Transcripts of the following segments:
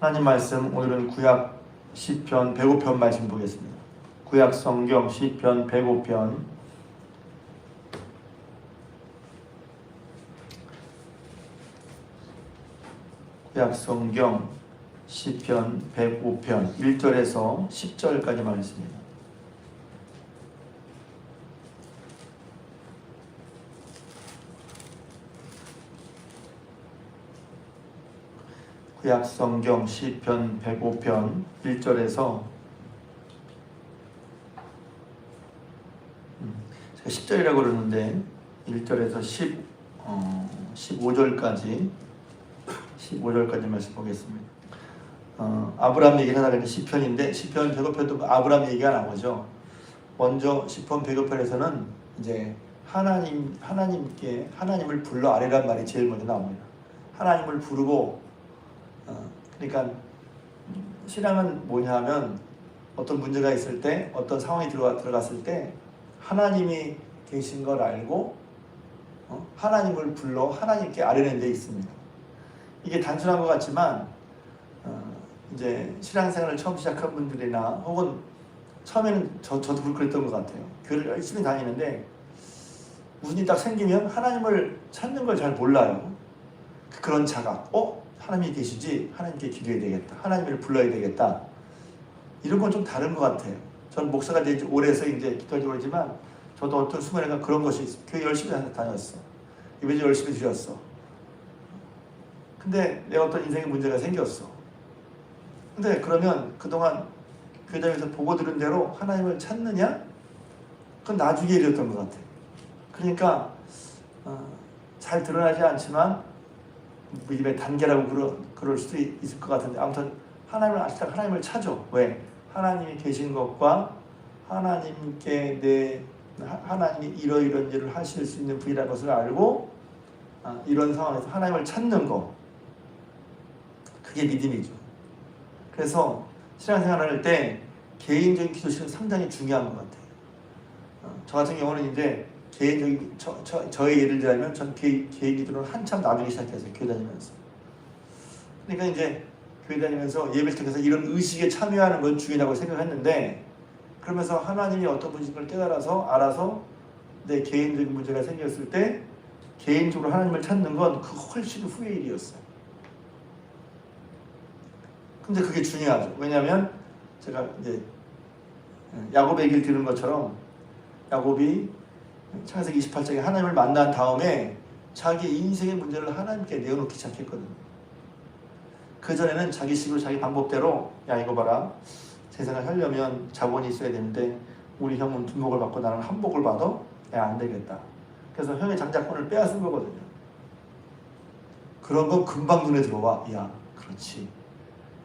하나님 말씀 오늘은 구약 시편 105편 말씀 보겠습니다. 구약 성경 시편 105편 구약 성경 시편 105편 1절에서 10절까지 말씀입니다. 구약 성경 시편 105편 1절에서 10절이라고 그러는데 1절에서 15절까지 말씀 보겠습니다. 아브라함 얘기를 하다 보니 시편인데 시편 105편도 아브라함 얘기가 나오죠. 먼저 시편 105편에서는 이제 하나님을 불러 아래란 말이 제일 먼저 나옵니다. 하나님을 부르고 그러니까 신앙은 뭐냐 하면 어떤 문제가 있을 때 어떤 상황이 들어갔을 때 하나님이 계신 걸 알고 하나님을 불러 하나님께 아뢰는 데 있습니다. 이게 단순한 것 같지만 이제 신앙생활을 처음 시작한 분들이나 혹은 처음에는 저도 그랬던 것 같아요. 교회를 열심히 다니는데 무슨 일이 딱 생기면 하나님을 찾는 걸 잘 몰라요. 그런 자각, 하나님이 계시지, 하나님께 기도해야 되겠다, 하나님을 불러야 되겠다, 이런 건 좀 다른 것 같아요. 저는 목사가 된 지 오래서 이제 기도하지 오래지만 저도 어떤 순간에 그런 것이 있어요. 교회 열심히 다녔어, 예배도 열심히 드렸어. 근데 내가 어떤 인생의 문제가 생겼어. 근데 그러면 그동안 교회 다니면서 보고 들은 대로 하나님을 찾느냐? 그건 나중에 일이었던 것 같아요. 그러니까 잘 드러나지 않지만 믿음의 단계라고 그럴 수도 있을 것 같은데, 아무튼 하나님을 찾아. 왜? 하나님이 계신 것과 하나님이 이러이런 일을 하실 수 있는 분이라는 것을 알고 이런 상황에서 하나님을 찾는 거, 그게 믿음이죠. 그래서 신앙생활을 할 때 개인적인 기도실은 상당히 중요한 것 같아요. 저 같은 경우는 이제 개인적인 저의 예를 들자면 전 개인 기도는 한참 나중에 시작했어요. 교회 다니면서. 그러니까 이제 교회 다니면서 예배를 통해서 이런 의식에 참여하는 건 중요하다고 생각했는데, 그러면서 하나님이 어떤 분이신 걸 깨달아서 알아서 내 개인적인 문제가 생겼을 때 개인적으로 하나님을 찾는 건 그 훨씬 후의 일이었어요. 근데 그게 중요하죠. 왜냐하면 제가 이제 야곱의 얘기를 들은 것처럼 야곱이 창세기 28장에 하나님을 만난 다음에 자기 인생의 문제를 하나님께 내어놓기 시작했거든요. 그전에는 자기 식으로 자기 방법대로, 야 이거 봐라, 세상을 살려면 자본이 있어야 되는데 우리 형은 둔복을 받고 나는 한복을 받아? 야 안 되겠다. 그래서 형의 장자권을 빼앗은 거거든요. 그런 건 금방 눈에 들어와. 야 그렇지.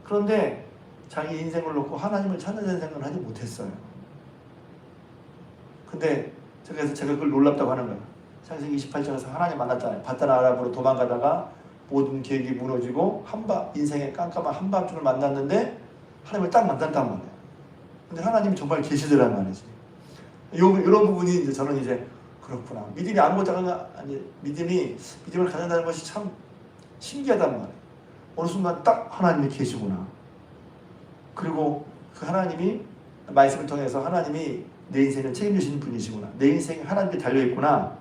그런데 자기 인생을 놓고 하나님을 찾는 생각을 하지 못했어요. 근데 그래서 제가 그걸 놀랍다고 하는 거예요. 창세기 28장에서 하나님 만났잖아요. 바단 아람으로 도망가다가 모든 계획이 무너지고 인생의 깜깜한 한밤중을 만났는데 하나님을 딱 만났단 말이에요. 근데 하나님이 정말 계시더란 말이지. 이런 부분이 이제 저는 이제 그렇구나. 믿음이 믿음을 가진다는 것이 참 신기하단 말이에요. 어느 순간 딱 하나님이 계시구나. 그리고 그 하나님이 말씀을 통해서 하나님이 내 인생을 책임지시는 분이시구나. 내 인생이 하나님께 달려있구나.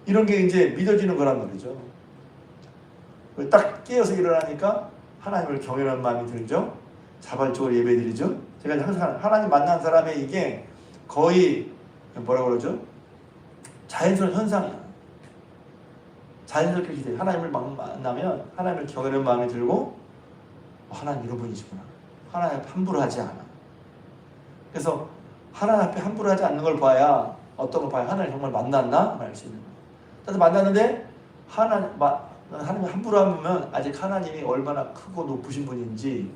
이런 게 이제 믿어지는 거란 말이죠. 딱 깨어서 일어나니까 하나님을 경외하는 마음이 들죠. 자발적으로 예배드리죠. 제가 항상 하나님 만난 사람의 이게 거의 뭐라고 그러죠? 자연스러운 현상이야. 자연스럽게 기대. 하나님을 만나면 하나님을 경외하는 마음이 들고 하나님 이런 분이시구나. 하나님 앞에 함부로 하지 않아. 그래서 하나님 앞에 함부로 하지 않는 걸 봐야, 어떤 걸 봐야 하나님 정말 만났나? 알 수 있는 거예요. 그래서 만났는데 하나님 함부로 하면 아직 하나님이 얼마나 크고 높으신 분인지,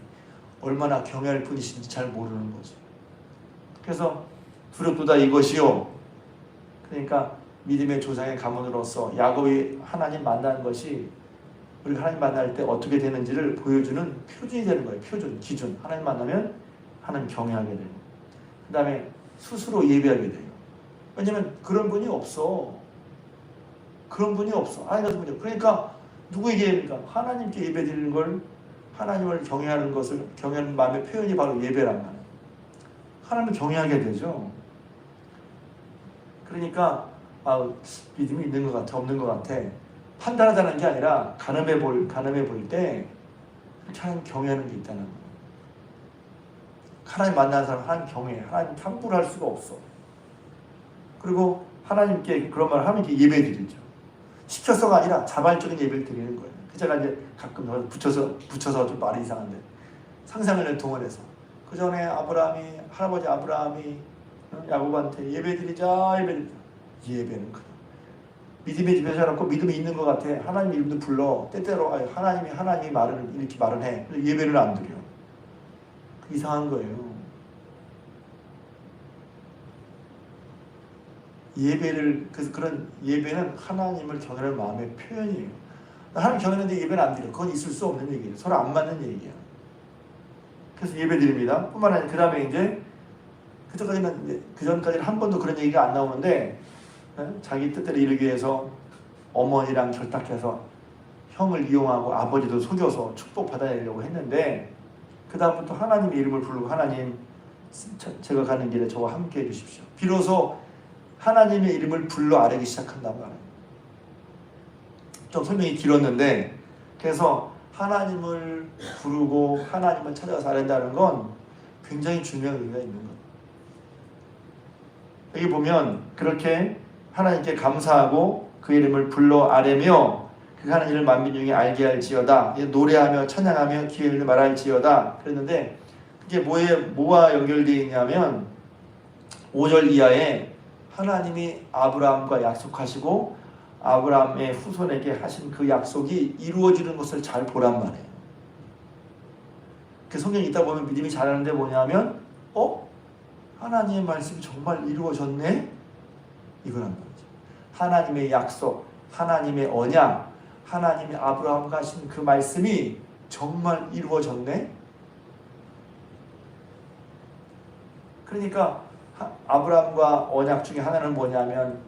얼마나 경외할 분이신지 잘 모르는 거죠. 그래서 두렵도다 이것이요. 그러니까 믿음의 조상의 가문으로서 야곱이 하나님 만나는 것이 우리가 하나님 만날 때 어떻게 되는지를 보여주는 표준이 되는 거예요. 표준, 기준. 하나님 만나면 하나님 경외하게 되고, 그 다음에 스스로 예배하게 돼요. 왜냐면 그런 분이 없어. 그런 분이 없어. 그러니까 누구에게 예배니까 하나님께 예배드리는 걸 하나님을 경외하는 것을 경외하는 마음의 표현이 바로 예배란 말이에요. 하나님을 경외하게 되죠. 그러니까 믿음이 있는 것 같아, 없는 것 같아 판단하자는 게 아니라 가늠해 볼 때 하나님 경외하는 게 있다는 거예요. 하나님 만나는 사람 하나님 경외해. 하나님 탐구를 할 수가 없어. 그리고 하나님께 그런 말을 하나님께 예배 드리죠. 시켜서가 아니라 자발적인 예배를 드리는 거예요. 제가 이제 가끔 붙여서 좀 말이 이상한데 상상을 동원해서 그 전에 할아버지 아브라함이 야곱한테 예배드리자. 예배는 그냥 믿음의 집에서 자랐고 믿음이 있는 것 같아. 하나님 이름도 불러. 때때로 하나님이 말을 이렇게 말을 해. 예배를 안 드려. 이상한 거예요. 그래서 그런 예배는 하나님을 경외하는 마음의 표현이에요. 하나님 경외하는데 예배는 안 드려. 그건 있을 수 없는 얘기예요. 서로 안 맞는 얘기예요. 그래서 예배 드립니다. 뿐만 아니라 그 다음에 이제 그전까지는 한 번도 그런 얘기가 안 나오는데 자기 뜻대로 이루기 위해서 어머니랑 결탁해서 형을 이용하고 아버지도 속여서 축복받아내려고 했는데 그 다음부터 하나님의 이름을 부르고 하나님 제가 가는 길에 저와 함께 해주십시오. 비로소 하나님의 이름을 불러 아뢰기 시작한단 말이에요. 좀 설명이 길었는데 그래서 하나님을 부르고 하나님을 찾아가서 아뢰는다는 건 굉장히 중요한 의미가 있는 거예요. 여기 보면 그렇게 하나님께 감사하고 그 이름을 불러 아뢰며 그 하는 일을 만민 중에 알게 할지어다. 노래하며 찬양하며 기회 있는 말할지어다. 그랬는데 그게 뭐와 연결되어 있냐면 5절 이하에 하나님이 아브라함과 약속하시고 아브라함의 후손에게 하신 그 약속이 이루어지는 것을 잘 보란 말이에요. 그 성경에 있다 보면 믿음이 자라는데 뭐냐면 하나님의 말씀이 정말 이루어졌네? 이거란 말이죠. 하나님의 약속, 하나님의 언약, 하나님이 아브라함과 하신 그 말씀이 정말 이루어졌네? 그러니까 아브라함과 언약 중에 하나는 뭐냐면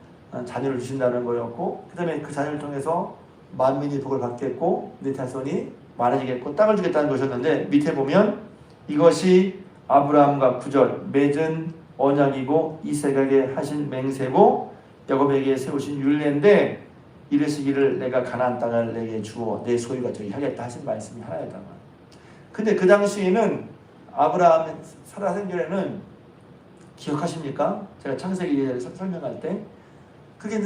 자녀를 주신다는 거였고 그 다음에 그 자녀를 통해서 만민이 복을 받겠고 내 자손이 많아지겠고 땅을 주겠다는 것이었는데 밑에 보면 이것이 아브라함과 9절 맺은 언약이고 이삭에게 하신 맹세고 야곱에게 세우신 율례인데 이르시기를 내가 가나안 땅을 내게 주어 내 소유가 되게 하겠다 하신 말씀이 하나였단 말이에요. 근데 그 당시에는 아브라함 사라 생전에는 기억하십니까? 제가 창세기를 설명할 때 그게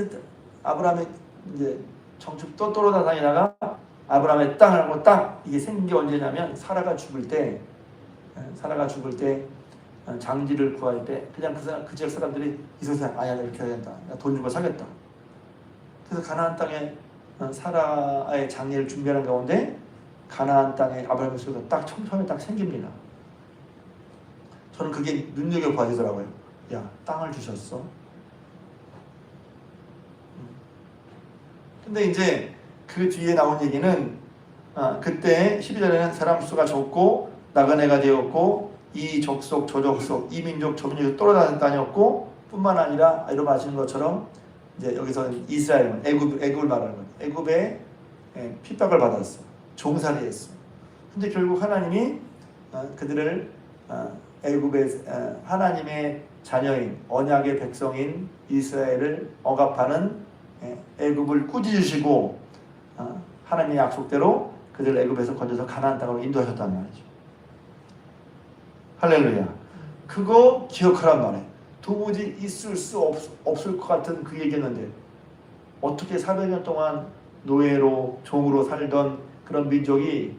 아브라함의 이제 정축 또 돌아다니다가 아브라함의 땅하고 딱 이게 생긴 게 언제냐면 사라가 죽을 때 장지를 구할 때 그냥 그 지역 사람들이 이소사 아니야 이렇게 해야 된다. 돈 주고 사겠다. 그래서 가나안 땅에 사라의 장례를 준비하는 가운데 가나안 땅에 아브라함의 소유가 딱 처음에 딱 생깁니다. 저는 그게 눈여겨봐지더라고요. 야, 땅을 주셨어. 근데 이제 그 뒤에 나온 얘기는 그때 12절에는 사람 수가 적고 나그네가 되었고 이 족속 저 족속 이 민족 저 민족이 떨어다녔고 뿐만 아니라 이런 말씀인 것처럼 이제 여기서는 이스라엘은 애굽을 말하는 거예요. 애굽에 핍박을 받았어. 종살이 했어. 근데 결국 하나님이 그들을 애굽의 하나님의 자녀인 언약의 백성인 이스라엘을 억압하는 애굽을 꾸짖으시고 하나님의 약속대로 그들을 애굽에서 건져서 가나안 땅으로 인도하셨단 말이죠. 할렐루야. 그거 기억하란 말이에요. 도무지 있을 수 없을 것 같은 그 얘기였는데 어떻게 400년 동안 노예로 종으로 살던 그런 민족이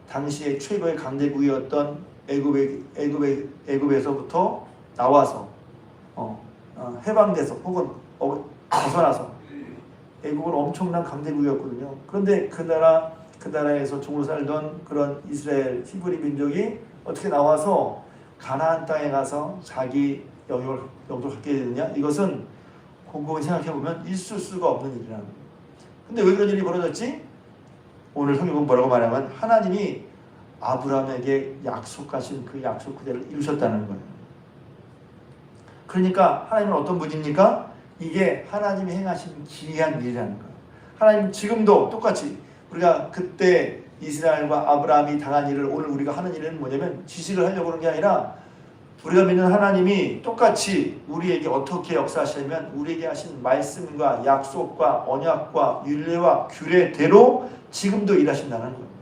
당시에 최고의 강대국이었던 애굽에서부터 나와서 해방돼서 혹은 벗어나서 애굽은 엄청난 강대국이었거든요. 그런데 그 나라에서 종으로 살던 그런 이스라엘 히브리 민족이 어떻게 나와서 가나안 땅에 가서 자기 영역을 갖게 되느냐? 이것은 곰곰이 생각해보면 있을 수가 없는 일이라는 거예요. 근데 왜 그런 일이 벌어졌지? 오늘 성경은 뭐라고 말하면 하나님이 아브라함에게 약속하신 그 약속 그대로 이루셨다는 거예요. 그러니까 하나님은 어떤 분입니까? 이게 하나님이 행하신 기이한 일이라는 거예요. 하나님 지금도 똑같이 우리가 그때 이스라엘과 아브라함이 당한 일을 오늘 우리가 하는 일은 뭐냐면 지식을 하려고 하는 게 아니라 우리가 믿는 하나님이 똑같이 우리에게 어떻게 역사하시냐면 우리에게 하신 말씀과 약속과 언약과 율례와 규례대로 지금도 일하신다는 거예요.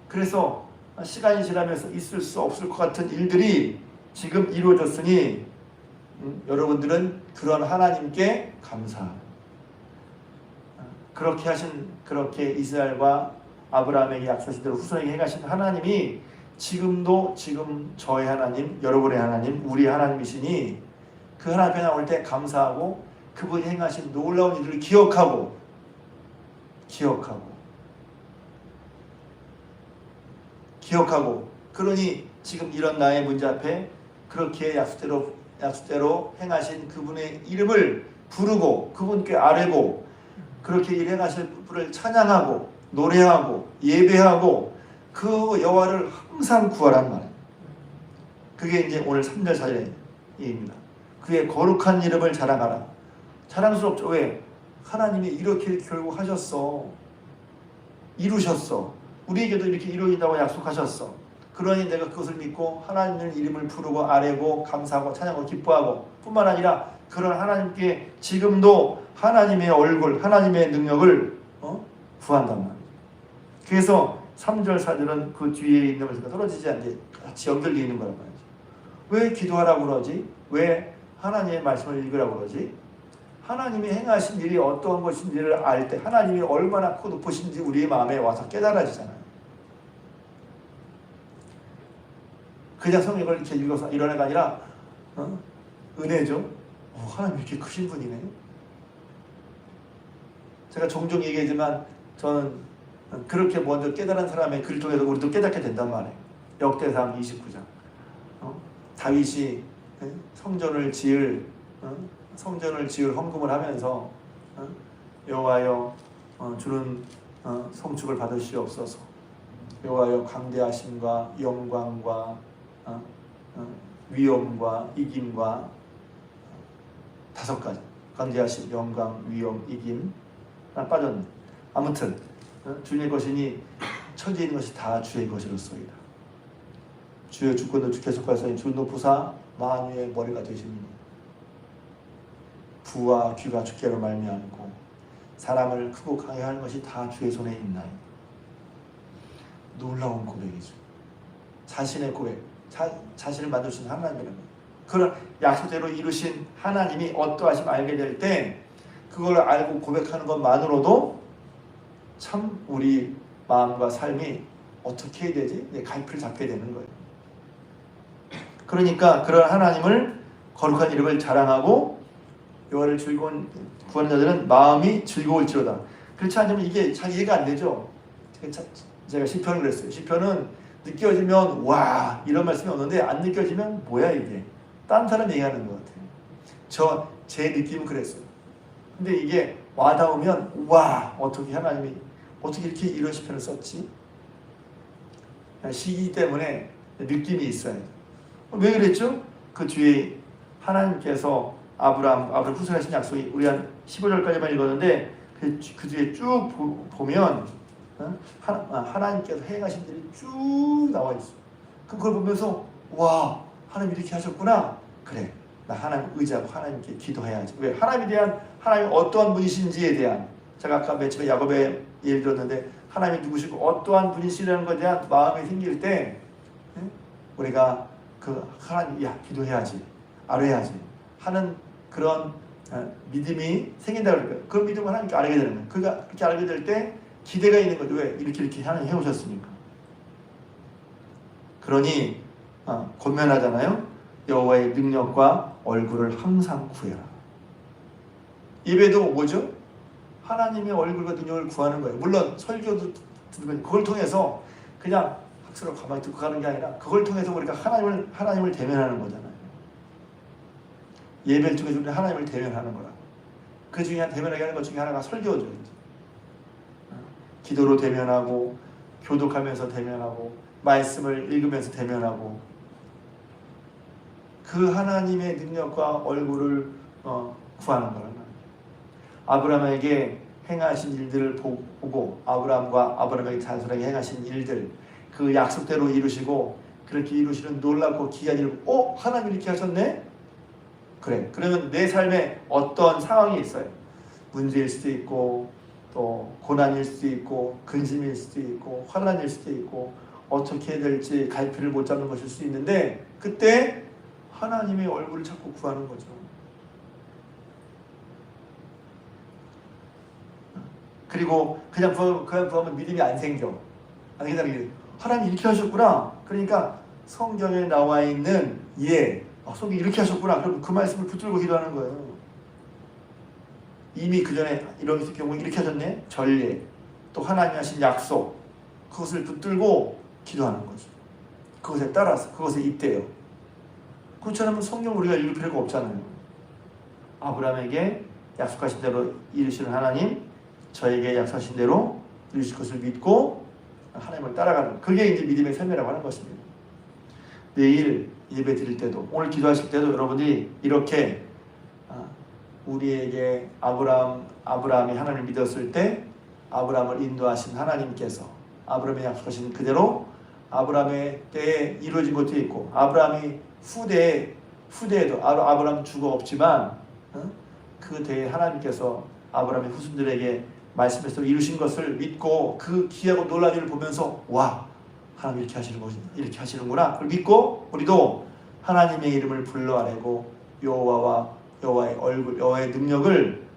그래서 시간이 지나면서 있을 수 없을 것 같은 일들이 지금 이루어졌으니 여러분들은 그런 하나님께 감사합니다. 그렇게 이스라엘과 아브라함에게 약속하신 대로 후손에게 행하신 하나님이 지금도 지금 저의 하나님, 여러분의 하나님, 우리의 하나님이시니 그 하나님 앞에 나올 때 감사하고 그분이 행하신 놀라운 일을 기억하고 그러니 지금 이런 나의 문제 앞에 그렇게 약속대로 행하신 그분의 이름을 부르고 그분께 아뢰고 그렇게 일행하실 분을 찬양하고 노래하고 예배하고 그 여호와를 항상 구하란 말이에요. 그게 이제 오늘 3절 4절입니다. 그의 거룩한 이름을 자랑하라. 자랑스럽죠. 왜? 하나님이 이렇게 결국 하셨어. 이루셨어. 우리에게도 이렇게 이루어진다고 약속하셨어. 그러니 내가 그것을 믿고 하나님의 이름을 부르고 아뢰고 감사하고 찬양하고 기뻐하고 뿐만 아니라 그런 하나님께 지금도 하나님의 얼굴, 하나님의 능력을 구한단 말이에요. 그래서 3절, 4절은 그 뒤에 있는 것과 떨어지지 않게 같이 연결되어 있는 거란 말이죠. 왜 기도하라고 그러지? 왜 하나님의 말씀을 읽으라고 그러지? 하나님이 행하신 일이 어떠한 것인지를 알 때 하나님이 얼마나 크고 높으신지 우리의 마음에 와서 깨달아지잖아요. 그냥 성경을 이렇게 읽어서 이런 애가 아니라 은혜죠. 하나님 이렇게 크신 분이네. 제가 종종 얘기하지만 저는 그렇게 먼저 깨달은 사람의 글 통해서 우리도 깨닫게 된단 말이에요. 역대상 29장 다윗이 성전을 지을 헌금을 하면서 여호와여 주는 성축을 받으시옵소서. 여호와여 강대하심과 영광과 위엄과 이김과 5가지 강대하심, 영광, 위엄, 이김 빠졌네. 아무튼 주의 것이니 천지에 있는 것이 다 주의 것이로소이다. 주의 주권도 주께 속하사니 주 높으사 만유의 머리가 되시니 부와 귀가 주께로 말미암고 사람을 크고 강하게 하는 것이 다 주의 손에 있나이다. 놀라운 고백이죠. 자신의 고백, 자신을 만드신 하나님이라는 거예요. 그런 약속대로 이루신 하나님이 어떠하심 알게 될 때 그걸 알고 고백하는 것만으로도 참 우리 마음과 삶이 어떻게 해야 되지? 갈피를 잡게 되는 거예요. 그러니까 그런 하나님을 거룩한 이름을 자랑하고 여호와를 즐거운 구하는 자들은 마음이 즐거울지로다. 그렇지 않으면 이게 잘 이해가 안 되죠. 제가 시편을 그랬어요. 시편은 느껴지면 와 이런 말씀이 없는데 안 느껴지면 뭐야 이게 딴 사람 얘기하는 것 같아요. 제 느낌은 그랬어요. 근데 이게 와닿으면 와 어떻게 하나님이 어떻게 이렇게 이런 시편을 썼지? 시기 때문에 느낌이 있어요. 왜 그랬죠? 그 뒤에 하나님께서 아브라함 후손하신 약속이 우리 한 15절까지만 읽었는데 그 뒤에 쭉 보면 하나님께서 행하신 일이 쭉 나와 있어요. 그걸 보면서 와 하나님 이렇게 하셨구나. 그래 나 하나님 의지하고 하나님께 기도해야지. 왜? 하나님 어떠한 분이신지에 대한 제가 아까 맨 처음에 야곱의 예를 들었는데 하나님이 누구시고 어떠한 분이시라는 것에 대한 마음이 생길 때 우리가 그 하나님 기도해야지 알아야지 하는 그런 믿음이 생긴다 그럴 거예요. 그 믿음을 하나님께 알게 되는 거예요. 그렇게 알게 될 때 기대가 있는 거죠. 왜? 이렇게 하나님 해오셨으니까. 그러니 권면하잖아요. 여호와의 능력과 얼굴을 항상 구해라. 예배도 뭐죠? 하나님의 얼굴과 능력을 구하는 거예요. 물론 설교도 듣는 그걸 통해서 그냥 학습을 가만히 듣고 가는 게 아니라 그걸 통해서 우리가 하나님을 대면하는 거잖아요. 예배를 통해서 우리가 하나님을 대면하는 거라. 그 중에 대면하게 하는 것 중에 하나가 설교죠. 기도로 대면하고 교독하면서 대면하고 말씀을 읽으면서 대면하고 그 하나님의 능력과 얼굴을 구하는 거란 말이에요. 아브라함에게 행하신 일들을 보고 아브라함과 아브라함에게 자손에게 행하신 일들 그 약속대로 이루시고 그렇게 이루시는 놀랍고 기이한 일을 하나님 이렇게 하셨네? 그래. 그러면 내 삶에 어떤 상황이 있어요. 문제일 수도 있고 또 고난일 수도 있고 근심일 수도 있고 환난일 수도 있고 어떻게 해야 될지 갈피를 못 잡는 것일 수 있는데 그때 하나님의 얼굴을 찾고 구하는 거죠. 그리고 그냥 구하면 믿음이 안 생겨. 안 생긴다는 게 하나님 이렇게 하셨구나. 그러니까 성경에 나와 있는 성경이 이렇게 하셨구나. 그럼 그 말씀을 붙들고 기도하는 거예요. 이미 그 전에 이런 경우 이렇게 하셨네. 전례 또 하나님 하신 약속 그것을 붙들고 기도하는 거죠. 그것에 따라서 그것에 입대요. 그렇지 않으면 성경 우리가 읽을 필요가 없잖아요. 아브라함에게 약속하신 대로 이루시는 하나님 저에게 약속하신 대로 이루실 것을 믿고 하나님을 따라가는 그게 이제 믿음의 삶이라고 하는 것입니다. 내일 예배 드릴 때도 오늘 기도하실 때도 여러분들이 이렇게 우리에게 아브라함이 하나님을 믿었을 때 아브라함을 인도하신 하나님께서 아브라함이 약속하신 그대로 아브라함의 때에 이루어진 것도 있고 아브라함이 후대에도 아브라함 주거 없지만 그 때에 하나님께서 아브라함의 후손들에게 말씀해서 이루신 것을 믿고 그 기이하고 놀라운 일을 보면서 와 하나님 이렇게 하시는 거지 이렇게 하시는구나 그걸 믿고 우리도 하나님의 이름을 불러 아뢰고 여호와의 얼굴 여호와의 능력을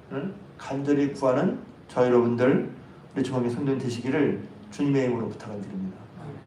간절히 구하는 저 여러분들 우리 중앙의 성도님 되시기를 주님의 이름으로 부탁을 드립니다.